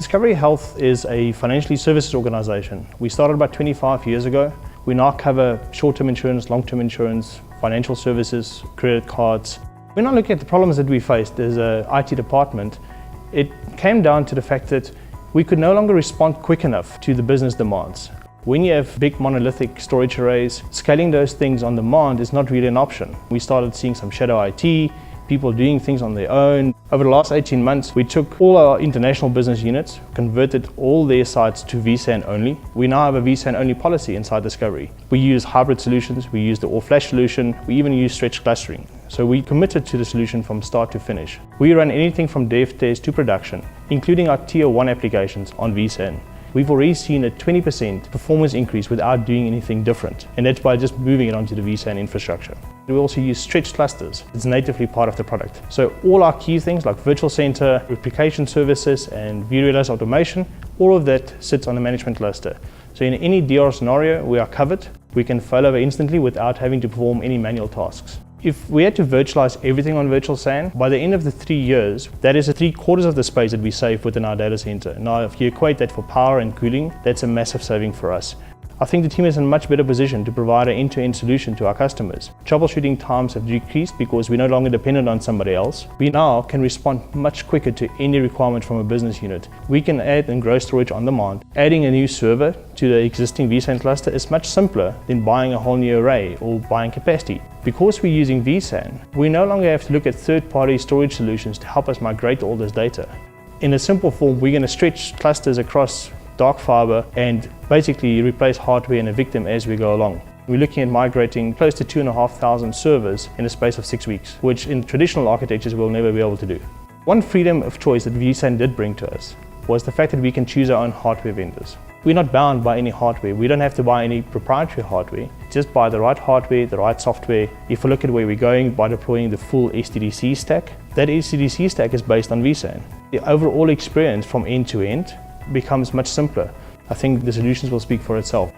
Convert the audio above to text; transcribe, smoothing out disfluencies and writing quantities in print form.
Discovery Health is a financial services organization. We started about 25 years ago. We now cover short-term insurance, long-term insurance, financial services, credit cards. We're not looking at the problems that we faced as an IT department. It came down to the fact that we could no longer respond quick enough to the business demands. When you have big monolithic storage arrays, scaling those things on demand is not really an option. We started seeing some shadow IT, people doing things on their own. Over the last 18 months, we took all our international business units, converted all their sites to vSAN only. We now have a vSAN only policy inside Discovery. We use hybrid solutions, we use the all-flash solution, we even use stretched clustering. So we committed to the solution from start to finish. We run anything from dev test to production, including our tier 1 applications on vSAN. We've already seen a 20% performance increase without doing anything different, and that's by just moving it onto the vSAN infrastructure. We also use stretched clusters. It's natively part of the product. So all our key things like Virtual Center, replication services, and virtualized automation, all of that sits on a management cluster. So in any DR scenario, we are covered. We can fail over instantly without having to perform any manual tasks. If we had to virtualize everything on Virtual SAN, by the end of the 3 years, that is 3/4 of the space that we save within our data center. Now, if you equate that for power and cooling, that's a massive saving for us. I think the team is in a much better position to provide an end-to-end solution to our customers. Troubleshooting times have decreased because we're no longer dependent on somebody else. We now can respond much quicker to any requirement from a business unit. We can add and grow storage on demand. Adding a new server to the existing vSAN cluster is much simpler than buying a whole new array or buying capacity. Because we're using vSAN, we no longer have to look at third-party storage solutions to help us migrate all this data. In a simple form, we're going to stretch clusters across dark fiber and basically replace hardware and evict them as we go along. We're looking at migrating close to 2,500 servers in a space of 6 weeks, which in traditional architectures we'll never be able to do. One freedom of choice that vSAN did bring to us was the fact that we can choose our own hardware vendors. We're not bound by any hardware. We don't have to buy any proprietary hardware. Just buy the right hardware, the right software. If we look at where we're going by deploying the full SDDC stack, that SDDC stack is based on vSAN. The overall experience from end to end becomes much simpler. I think the solutions will speak for itself.